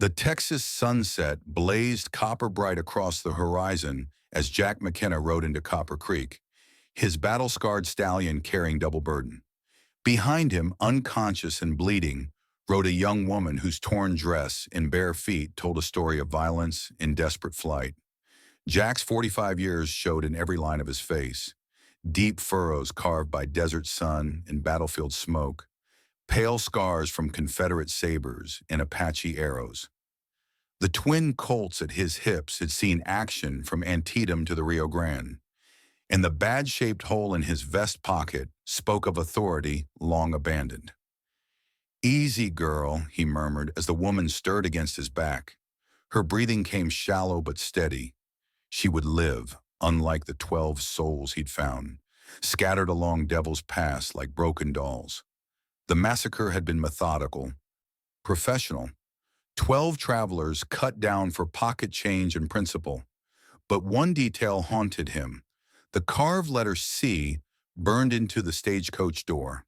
The Texas sunset blazed copper bright across the horizon as Jack McKenna rode into Copper Creek, his battle-scarred stallion carrying double burden. Behind him, unconscious and bleeding, rode a young woman whose torn dress and bare feet told a story of violence in desperate flight. Jack's 45 years showed in every line of his face, deep furrows carved by desert sun and battlefield smoke, pale scars from Confederate sabers and Apache arrows. The twin Colts at his hips had seen action from Antietam to the Rio Grande, and the badge-shaped hole in his vest pocket spoke of authority long abandoned. "Easy, girl," he murmured as the woman stirred against his back. Her breathing came shallow but steady. She would live, unlike the 12 souls he'd found, scattered along Devil's Pass like broken dolls. The massacre had been methodical, professional. 12 travelers cut down for pocket change and principle. But one detail haunted him. The carved letter C burned into the stagecoach door.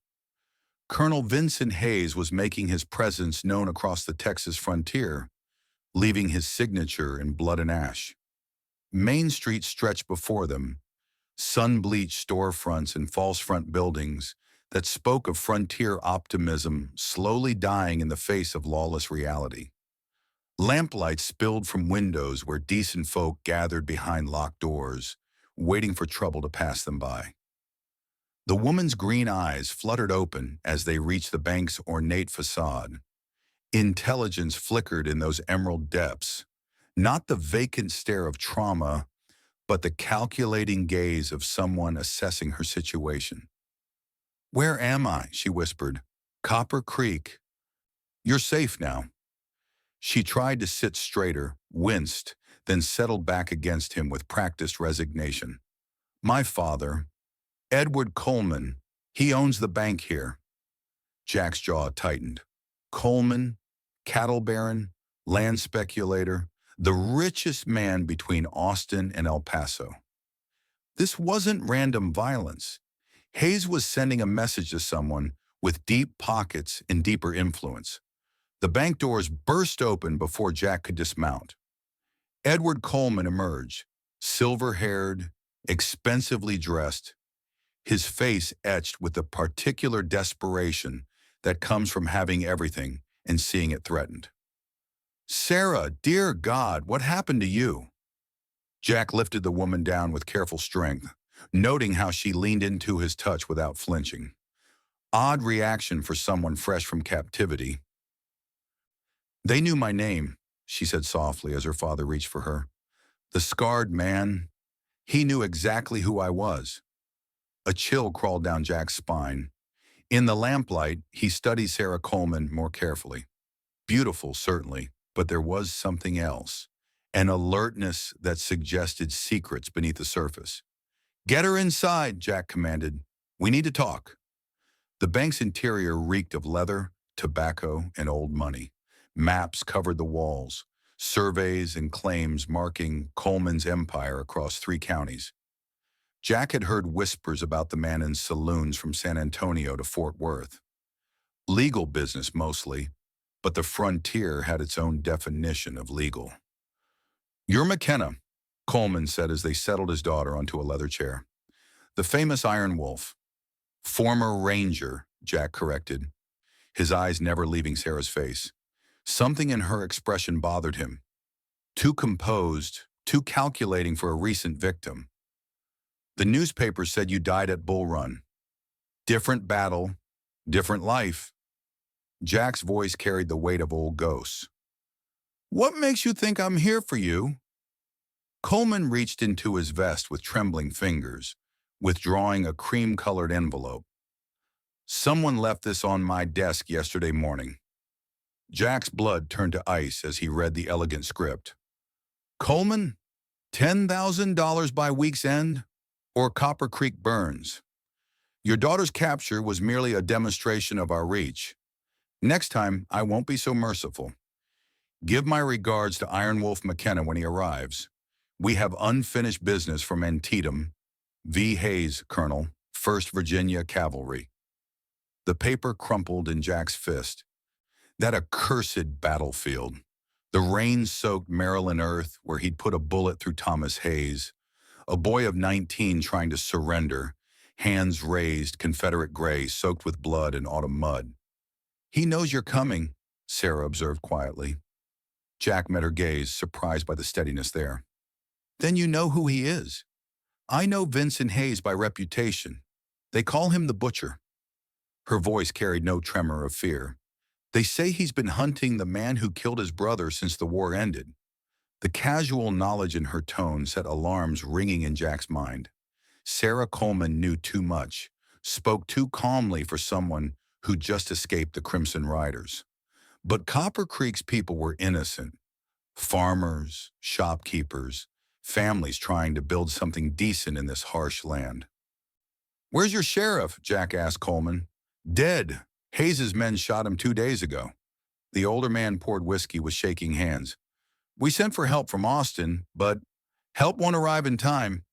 Colonel Vincent Hayes was making his presence known across the Texas frontier, leaving his signature in blood and ash. Main Street stretched before them, sun-bleached storefronts and false front buildings that spoke of frontier optimism slowly dying in the face of lawless reality. Lamplight spilled from windows where decent folk gathered behind locked doors, waiting for trouble to pass them by. The woman's green eyes fluttered open as they reached the bank's ornate facade. Intelligence flickered in those emerald depths, not the vacant stare of trauma, but the calculating gaze of someone assessing her situation. "Where am I?" she whispered. "Copper Creek. You're safe now." She tried to sit straighter, winced, then settled back against him with practiced resignation. "My father, Edward Coleman, he owns the bank here." Jack's jaw tightened. Coleman, cattle baron, land speculator, the richest man between Austin and El Paso. This wasn't random violence. Hayes was sending a message to someone with deep pockets and deeper influence. The bank doors burst open before Jack could dismount. Edward Coleman emerged, silver-haired, expensively dressed, his face etched with the particular desperation that comes from having everything and seeing it threatened. "Sarah, dear God, what happened to you?" Jack lifted the woman down with careful strength, noting how she leaned into his touch without flinching. Odd reaction for someone fresh from captivity. "They knew my name," she said softly as her father reached for her. "The scarred man, he knew exactly who I was." A chill crawled down Jack's spine. In the lamplight, he studied Sarah Coleman more carefully. Beautiful, certainly, but there was something else, an alertness that suggested secrets beneath the surface. "Get her inside," Jack commanded. "We need to talk." The bank's interior reeked of leather, tobacco, and old money. Maps covered the walls, surveys and claims marking Coleman's empire across 3 counties. Jack had heard whispers about the man in saloons from San Antonio to Fort Worth. Legal business mostly, but the frontier had its own definition of legal. "You're McKenna," Coleman said as they settled his daughter onto a leather chair. "The famous Iron Wolf." "Former Ranger," Jack corrected, his eyes never leaving Sarah's face. Something in her expression bothered him. Too composed, too calculating for a recent victim. "The newspaper said you died at Bull Run. Different battle, different life." Jack's voice carried the weight of old ghosts. "What makes you think I'm here for you?" Coleman reached into his vest with trembling fingers, withdrawing a cream-colored envelope. "Someone left this on my desk yesterday morning." Jack's blood turned to ice as he read the elegant script. "Coleman, $10,000 by week's end, or Copper Creek burns. Your daughter's capture was merely a demonstration of our reach. Next time, I won't be so merciful. Give my regards to Iron Wolf McKenna when he arrives. We have unfinished business from Antietam. V. Hayes, Colonel, 1st Virginia Cavalry." The paper crumpled in Jack's fist. That accursed battlefield. The rain-soaked Maryland earth where he'd put a bullet through Thomas Hayes, a boy of 19 trying to surrender, hands raised, Confederate gray soaked with blood and autumn mud. "He knows you're coming," Sarah observed quietly. Jack met her gaze, surprised by the steadiness there. "Then you know who he is." "I know Vincent Hayes by reputation. They call him the Butcher." Her voice carried no tremor of fear. "They say he's been hunting the man who killed his brother since the war ended." The casual knowledge in her tone set alarms ringing in Jack's mind. Sarah Coleman knew too much, spoke too calmly for someone who just escaped the Crimson Riders. But Copper Creek's people were innocent. Farmers, shopkeepers, families trying to build something decent in this harsh land. "Where's your sheriff?" Jack asked Coleman. "Dead. Hayes's men shot him 2 days ago." The older man poured whiskey with shaking hands. "We sent for help from Austin, but help won't arrive in time."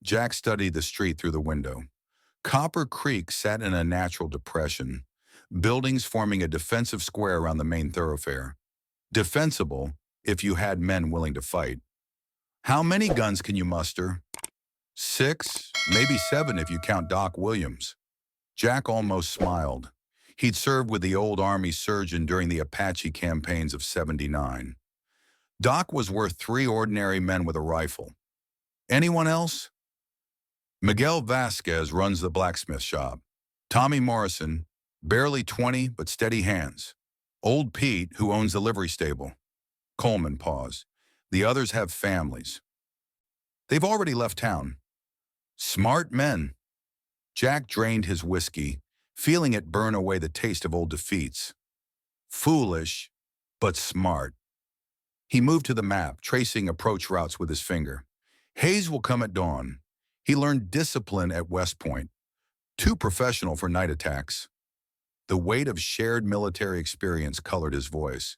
Jack studied the street through the window. Copper Creek sat in a natural depression, buildings forming a defensive square around the main thoroughfare. Defensible if you had men willing to fight. "How many guns can you muster?" "6, maybe 7 if you count Doc Williams." Jack almost smiled. He'd served with the old Army surgeon during the Apache campaigns of '79. Doc was worth 3 ordinary men with a rifle. "Anyone else?" "Miguel Vasquez runs the blacksmith shop. Tommy Morrison, barely 20 but steady hands. Old Pete, who owns the livery stable." Coleman paused. "The others have families." "They've already left town." "Smart men." Jack drained his whiskey, feeling it burn away the taste of old defeats. "Foolish, but smart." He moved to the map, tracing approach routes with his finger. "Hayes will come at dawn. He learned discipline at West Point. Too professional for night attacks." The weight of shared military experience colored his voice.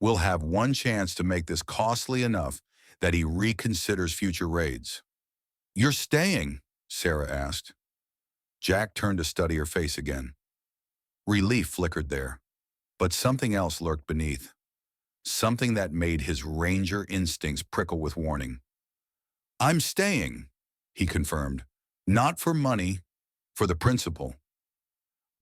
"We'll have one chance to make this costly enough that he reconsiders future raids." "You're staying?" Sarah asked. Jack turned to study her face again. Relief flickered there, but something else lurked beneath. Something that made his ranger instincts prickle with warning. "I'm staying," he confirmed. "Not for money, for the principle."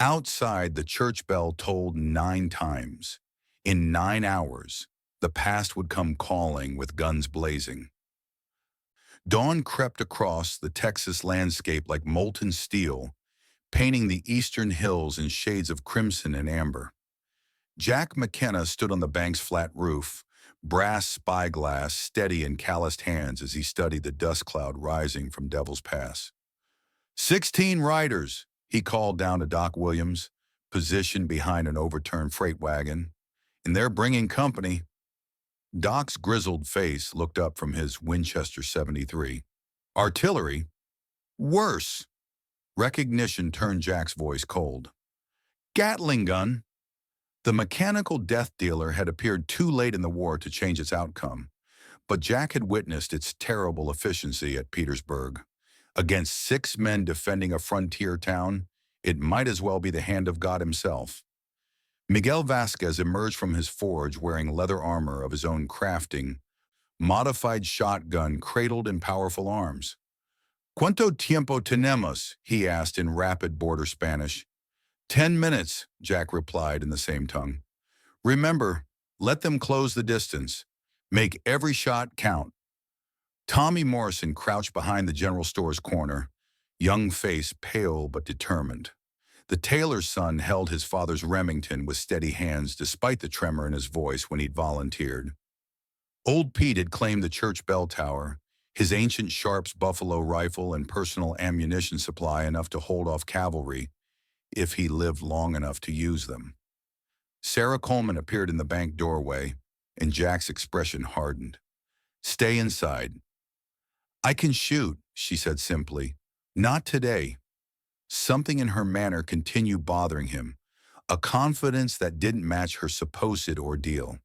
Outside, the church bell tolled 9 times. In 9 hours, the past would come calling with guns blazing. Dawn crept across the Texas landscape like molten steel, painting the eastern hills in shades of crimson and amber. Jack McKenna stood on the bank's flat roof, brass spyglass steady in calloused hands as he studied the dust cloud rising from Devil's Pass. 16 riders, he called down to Doc Williams, positioned behind an overturned freight wagon. "And they're bringing company." Doc's grizzled face looked up from his Winchester 73. "Artillery?" "Worse." Recognition turned Jack's voice cold. "Gatling gun." The mechanical death dealer had appeared too late in the war to change its outcome, but Jack had witnessed its terrible efficiency at Petersburg. Against 6 men defending a frontier town, it might as well be the hand of God himself. Miguel Vasquez emerged from his forge wearing leather armor of his own crafting, modified shotgun cradled in powerful arms. "Cuánto tiempo tenemos?" he asked in rapid border Spanish. 10 minutes, Jack replied in the same tongue. "Remember, let them close the distance. Make every shot count." Tommy Morrison crouched behind the general store's corner, young face pale but determined. The tailor's son held his father's Remington with steady hands despite the tremor in his voice when he'd volunteered. Old Pete had claimed the church bell tower, his ancient Sharps buffalo rifle and personal ammunition supply enough to hold off cavalry if he lived long enough to use them. Sarah Coleman appeared in the bank doorway, and Jack's expression hardened. "Stay inside." "I can shoot," she said simply. "Not today." Something in her manner continued bothering him, a confidence that didn't match her supposed ordeal.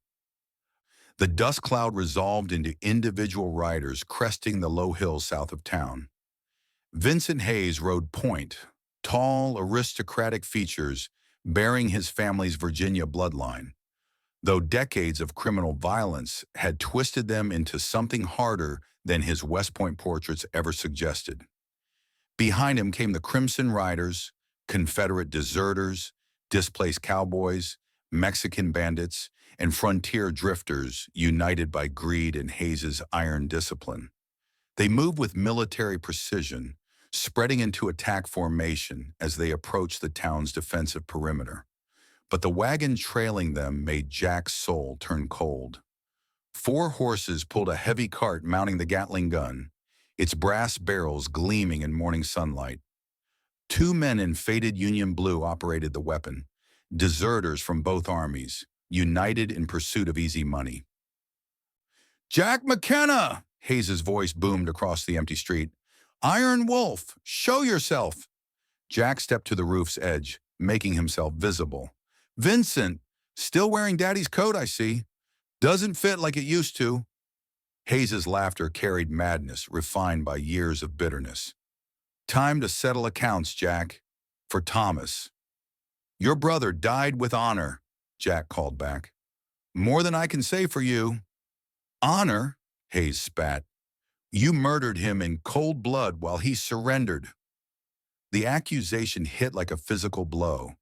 The dust cloud resolved into individual riders cresting the low hills south of town. Vincent Hayes rode point, tall, aristocratic features bearing his family's Virginia bloodline. though decades of criminal violence had twisted them into something harder than his West Point portraits ever suggested. Behind him came the Crimson Riders, Confederate deserters, displaced cowboys, Mexican bandits, and frontier drifters united by greed and Hayes's iron discipline. They moved with military precision, spreading into attack formation as they approached the town's defensive perimeter. But the wagon trailing them made Jack's soul turn cold. 4 horses pulled a heavy cart mounting the Gatling gun, its brass barrels gleaming in morning sunlight. 2 men in faded Union blue operated the weapon, deserters from both armies, united in pursuit of easy money. "Jack McKenna!" Hayes's voice boomed across the empty street. "Iron Wolf, show yourself!" Jack stepped to the roof's edge, making himself visible. "Vincent, still wearing Daddy's coat, I see. Doesn't fit like it used to." Hayes's laughter carried madness refined by years of bitterness. "Time to settle accounts, Jack. For Thomas." "Your brother died with honor," Jack called back. "More than I can say for you." "Honor?" Hayes spat. "You murdered him in cold blood while he surrendered." The accusation hit like a physical blow.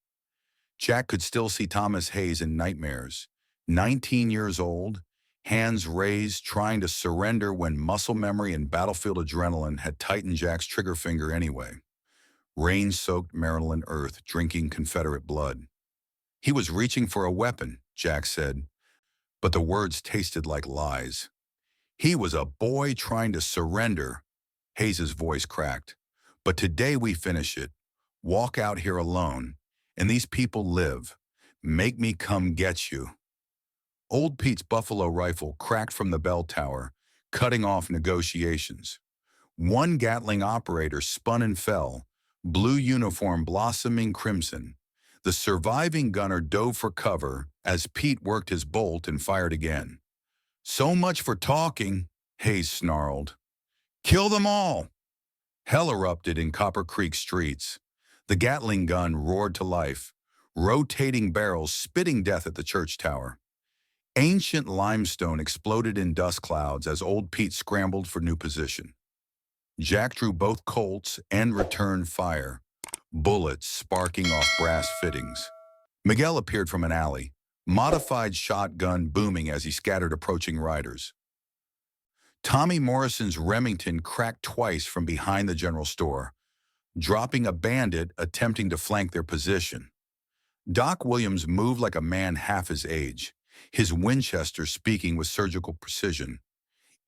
Jack could still see Thomas Hayes in nightmares, 19 years old, hands raised, trying to surrender when muscle memory and battlefield adrenaline had tightened Jack's trigger finger anyway. Rain-soaked Maryland earth drinking Confederate blood. He was reaching for a weapon, Jack said, but the words tasted like lies. He was a boy trying to surrender. Hayes's voice cracked. "But today we finish it. Walk out here alone, and these people live. Make me come get you." Old Pete's buffalo rifle cracked from the bell tower, cutting off negotiations. One Gatling operator spun and fell, blue uniform blossoming crimson. The surviving gunner dove for cover as Pete worked his bolt and fired again. "So much for talking," Hayes snarled. "Kill them all!" Hell erupted in Copper Creek streets. The Gatling gun roared to life, rotating barrels spitting death at the church tower. Ancient limestone exploded in dust clouds as Old Pete scrambled for new position. Jack drew both Colts and returned fire, bullets sparking off brass fittings. Miguel appeared from an alley, modified shotgun booming as he scattered approaching riders. Tommy Morrison's Remington cracked twice from behind the general store, dropping a bandit attempting to flank their position. Doc Williams moved like a man half his age, his Winchester speaking with surgical precision.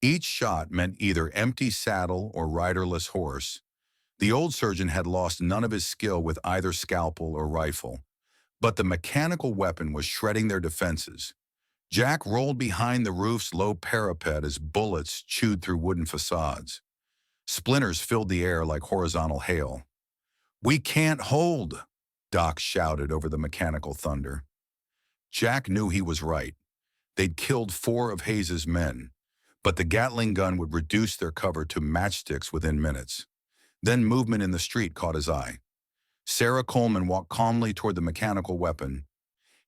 Each shot meant either empty saddle or riderless horse. The old surgeon had lost none of his skill with either scalpel or rifle, but the mechanical weapon was shredding their defenses. Jack rolled behind the roof's low parapet as bullets chewed through wooden facades. Splinters filled the air like horizontal hail. "We can't hold," Doc shouted over the mechanical thunder. Jack knew he was right. They'd killed 4 of Hayes's men, but the Gatling gun would reduce their cover to matchsticks within minutes. Then movement in the street caught his eye. Sarah Coleman walked calmly toward the mechanical weapon,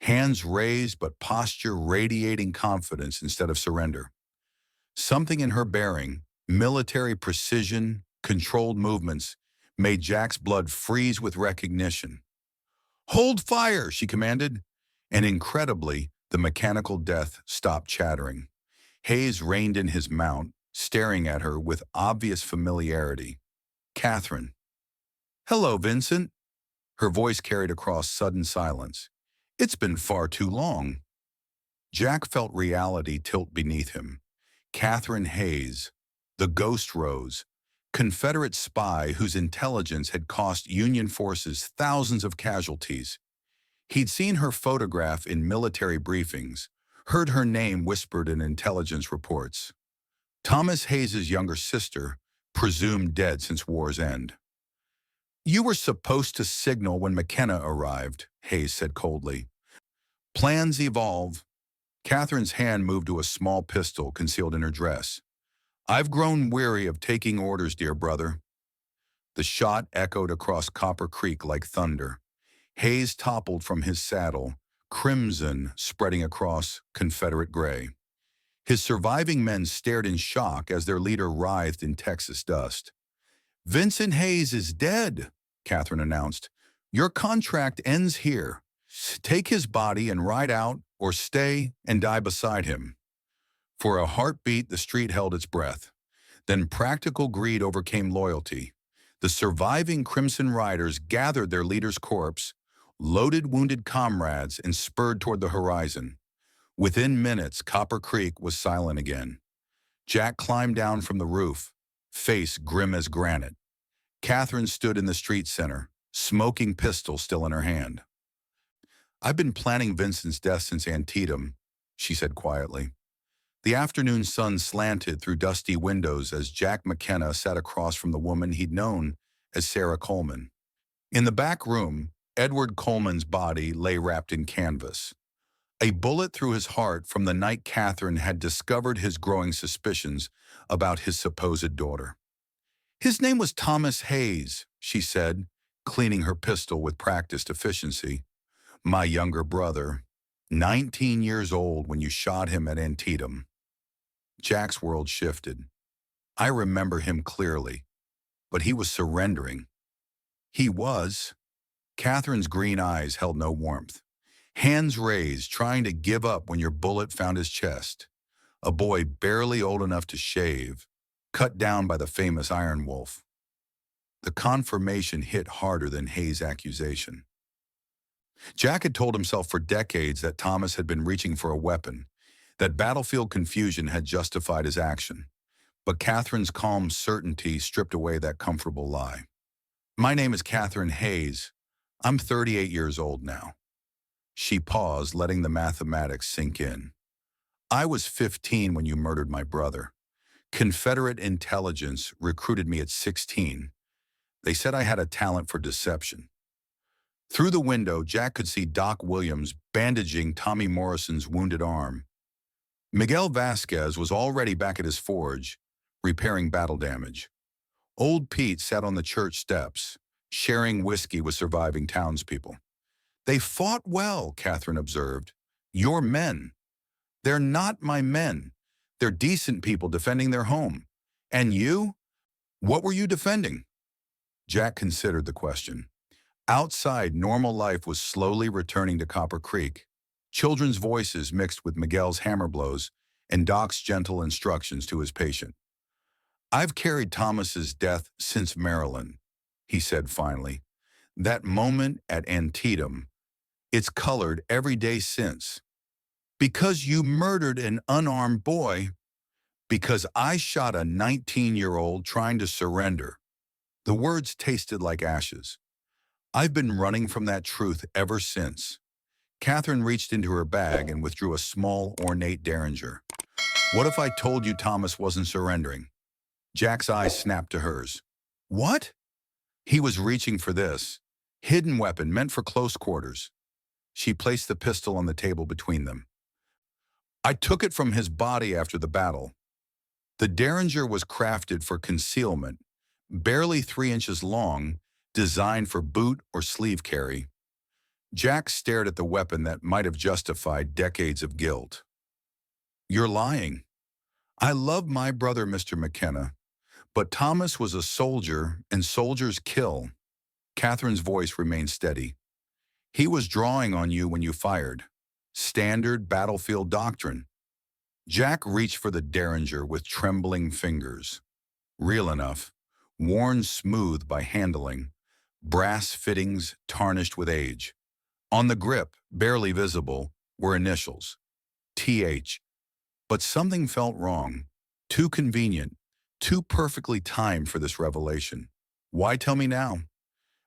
hands raised but posture radiating confidence instead of surrender. Something in her bearing, military precision, controlled movements, made Jack's blood freeze with recognition. "Hold fire," she commanded, and incredibly, the mechanical death stopped chattering. Hayes reined in his mount, staring at her with obvious familiarity. "Catherine." "Hello, Vincent." Her voice carried across sudden silence. "It's been far too long." Jack felt reality tilt beneath him. Catherine Hayes, the Ghost Rose, Confederate spy whose intelligence had cost Union forces thousands of casualties. He'd seen her photograph in military briefings, heard her name whispered in intelligence reports. Thomas Hayes's younger sister, presumed dead since war's end. "You were supposed to signal when McKenna arrived," Hayes said coldly. "Plans evolve." Catherine's hand moved to a small pistol concealed in her dress. "I've grown weary of taking orders, dear brother." The shot echoed across Copper Creek like thunder. Hayes toppled from his saddle, crimson spreading across Confederate gray. His surviving men stared in shock as their leader writhed in Texas dust. "Vincent Hayes is dead," Catherine announced. "Your contract ends here. Take his body and ride out, or stay and die beside him." For a heartbeat, the street held its breath. Then practical greed overcame loyalty. The surviving Crimson Riders gathered their leader's corpse, loaded wounded comrades, and spurred toward the horizon. Within minutes, Copper Creek was silent again. Jack climbed down from the roof, face grim as granite. Catherine stood in the street center, smoking pistol still in her hand. "I've been planning Vincent's death since Antietam," she said quietly. The afternoon sun slanted through dusty windows as Jack McKenna sat across from the woman he'd known as Sarah Coleman. In the back room, Edward Coleman's body lay wrapped in canvas. A bullet through his heart from the night Catherine had discovered his growing suspicions about his supposed daughter. "His name was Thomas Hayes," she said, cleaning her pistol with practiced efficiency. "My younger brother, 19 years old when you shot him at Antietam." Jack's world shifted. "I remember him clearly, but he was surrendering." "He was." Catherine's green eyes held no warmth. Hands raised, trying to give up when your bullet found his chest. A boy barely old enough to shave, cut down by the famous Iron Wolf. The confirmation hit harder than Hayes' accusation. Jack had told himself for decades that Thomas had been reaching for a weapon, that battlefield confusion had justified his action. But Catherine's calm certainty stripped away that comfortable lie. "My name is Catherine Hayes. I'm 38 years old now." She paused, letting the mathematics sink in. "I was 15 when you murdered my brother. Confederate intelligence recruited me at 16. They said I had a talent for deception." Through the window, Jack could see Doc Williams bandaging Tommy Morrison's wounded arm. Miguel Vasquez was already back at his forge, repairing battle damage. Old Pete sat on the church steps, sharing whiskey with surviving townspeople. "They fought well," Catherine observed. "Your men. They're not my men. They're decent people defending their home. And you? What were you defending?" Jack considered the question. Outside, normal life was slowly returning to Copper Creek. Children's voices mixed with Miguel's hammer blows and Doc's gentle instructions to his patient. "I've carried Thomas's death since Maryland," he said finally. "That moment at Antietam, it's colored every day since. Because you murdered an unarmed boy. Because I shot a 19-year-old trying to surrender." The words tasted like ashes. "I've been running from that truth ever since." Catherine reached into her bag and withdrew a small, ornate derringer. "What if I told you Thomas wasn't surrendering?" Jack's eyes snapped to hers. "What?" "He was reaching for this. Hidden weapon meant for close quarters." She placed the pistol on the table between them. "I took it from his body after the battle." The derringer was crafted for concealment, barely 3 inches long, designed for boot or sleeve carry. Jack stared at the weapon that might have justified decades of guilt. "You're lying. I love my brother, Mr. McKenna, but Thomas was a soldier, and soldiers kill." Catherine's voice remained steady. "He was drawing on you when you fired. Standard battlefield doctrine." Jack reached for the derringer with trembling fingers. Real enough, worn smooth by handling, brass fittings tarnished with age. On the grip, barely visible, were initials, TH. But something felt wrong, too convenient, too perfectly timed for this revelation. "Why tell me now?"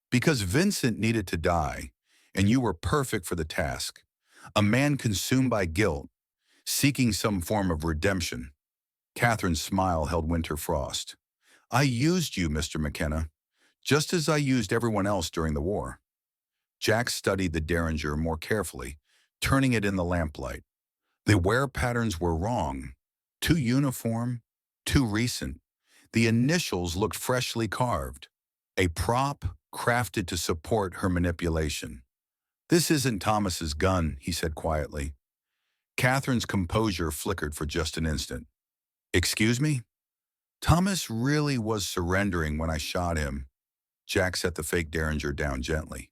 "Because Vincent needed to die, and you were perfect for the task. A man consumed by guilt, seeking some form of redemption." Catherine's smile held winter frost. "I used you, Mr. McKenna, just as I used everyone else during the war." Jack studied the derringer more carefully, turning it in the lamplight. The wear patterns were wrong, too uniform, too recent. The initials looked freshly carved, a prop crafted to support her manipulation. This isn't Thomas's gun, he said quietly. Catherine's composure flickered for just an instant. Excuse me? Thomas really was surrendering when I shot him. Jack set the fake Derringer down gently.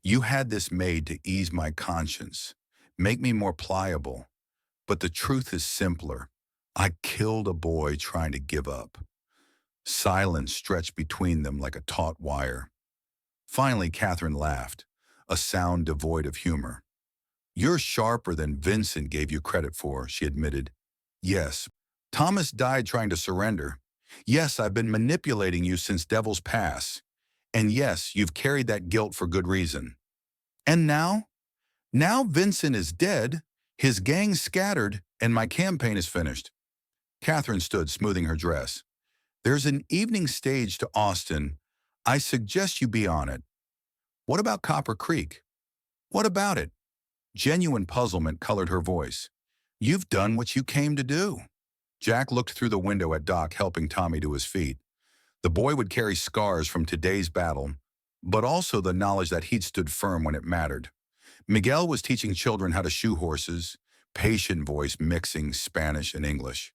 You had this made to ease my conscience, make me more pliable. But the truth is simpler. I killed a boy trying to give up. Silence stretched between them like a taut wire. Finally, Catherine laughed, a sound devoid of humor. You're sharper than Vincent gave you credit for, she admitted. Yes, Thomas died trying to surrender. Yes, I've been manipulating you since Devil's Pass. And yes, you've carried that guilt for good reason. And now? Now Vincent is dead, his gang scattered, and my campaign is finished. Catherine stood, smoothing her dress. There's an evening stage to Austin. I suggest you be on it. What about Copper Creek? What about it? Genuine puzzlement colored her voice. You've done what you came to do. Jack looked through the window at Doc helping Tommy to his feet. The boy would carry scars from today's battle, but also the knowledge that he'd stood firm when it mattered. Miguel was teaching children how to shoe horses, patient voice mixing Spanish and English.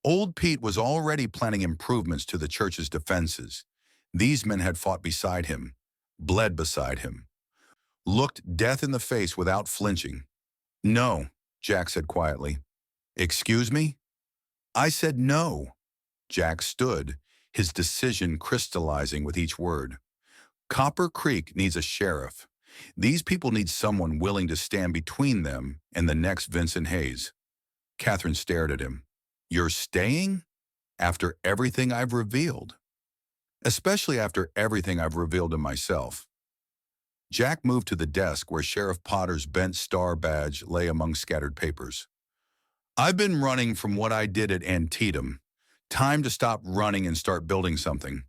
Old Pete was already planning improvements to the church's defenses. These men had fought beside him, bled beside him, looked death in the face without flinching. No, Jack said quietly. Excuse me? I said no. Jack stood, his decision crystallizing with each word. Copper Creek needs a sheriff. These people need someone willing to stand between them and the next Vincent Hayes. Catherine stared at him. You're staying? After everything I've revealed. Especially after everything I've revealed to myself. Jack moved to the desk where Sheriff Potter's bent star badge lay among scattered papers. I've been running from what I did at Antietam. Time to stop running and start building something.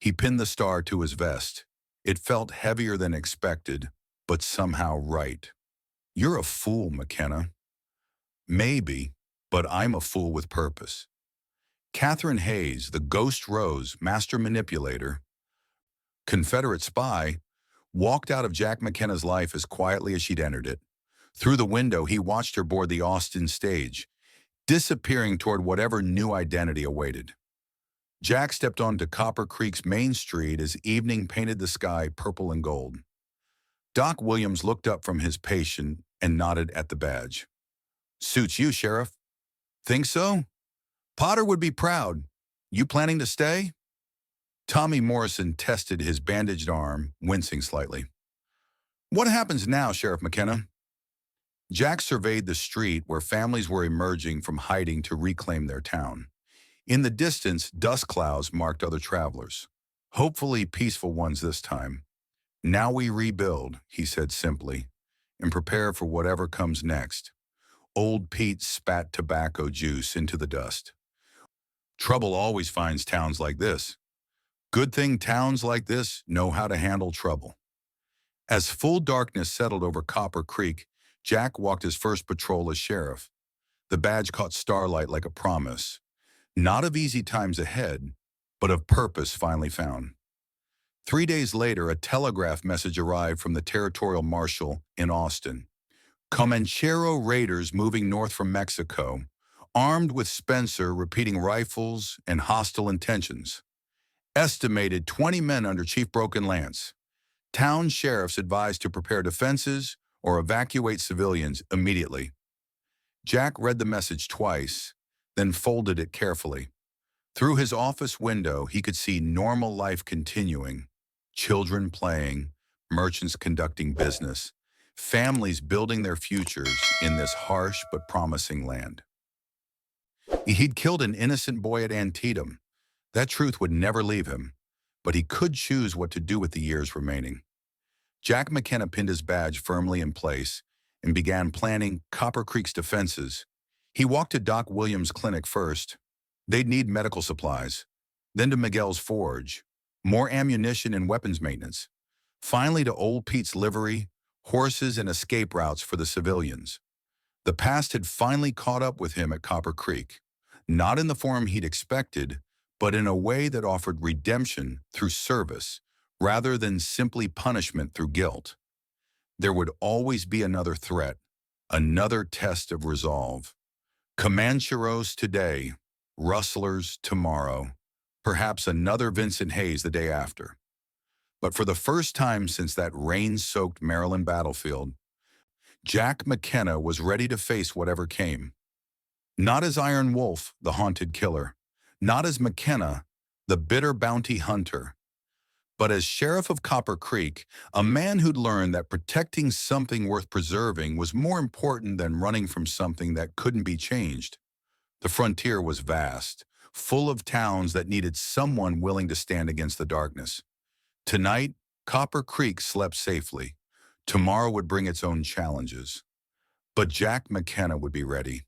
He pinned the star to his vest. It felt heavier than expected, but somehow right. You're a fool, McKenna. Maybe, but I'm a fool with purpose. Catherine Hayes, the Ghost Rose, master manipulator, Confederate spy, walked out of Jack McKenna's life as quietly as she'd entered it. Through the window, he watched her board the Austin stage, disappearing toward whatever new identity awaited. Jack stepped onto Copper Creek's main street as evening painted the sky purple and gold. Doc Williams looked up from his patient and nodded at the badge. Suits you, Sheriff. Think so? Potter would be proud. You planning to stay? Tommy Morrison tested his bandaged arm, wincing slightly. What happens now, Sheriff McKenna? Jack surveyed the street where families were emerging from hiding to reclaim their town. In the distance, dust clouds marked other travelers. Hopefully peaceful ones this time. Now we rebuild, he said simply, and prepare for whatever comes next. Old Pete spat tobacco juice into the dust. Trouble always finds towns like this. Good thing towns like this know how to handle trouble. As full darkness settled over Copper Creek, Jack walked his first patrol as sheriff. The badge caught starlight like a promise. Not of easy times ahead, but of purpose finally found. 3 days later, a telegraph message arrived from the territorial marshal in Austin. Comanchero raiders moving north from Mexico, armed with Spencer repeating rifles and hostile intentions. Estimated 20 men under Chief Broken Lance. Town sheriffs advised to prepare defenses or evacuate civilians immediately. Jack read the message twice, then folded it carefully. Through his office window, he could see normal life continuing. Children playing, merchants conducting business, families building their futures in this harsh but promising land. He'd killed an innocent boy at Antietam. That truth would never leave him, but he could choose what to do with the years remaining. Jack McKenna pinned his badge firmly in place and began planning Copper Creek's defenses. He walked to Doc Williams' clinic first. They'd need medical supplies, then to Miguel's forge, more ammunition and weapons maintenance. Finally to Old Pete's livery, horses and escape routes for the civilians. The past had finally caught up with him at Copper Creek, not in the form he'd expected, but in a way that offered redemption through service rather than simply punishment through guilt. There would always be another threat, another test of resolve. Comancheros today, rustlers tomorrow, perhaps another Vincent Hayes the day after. But for the first time since that rain-soaked Maryland battlefield, Jack McKenna was ready to face whatever came. Not as Iron Wolf, the haunted killer, not as McKenna, the bitter bounty hunter, but as sheriff of Copper Creek, a man who'd learned that protecting something worth preserving was more important than running from something that couldn't be changed. The frontier was vast, full of towns that needed someone willing to stand against the darkness. Tonight, Copper Creek slept safely. Tomorrow would bring its own challenges. But Jack McKenna would be ready.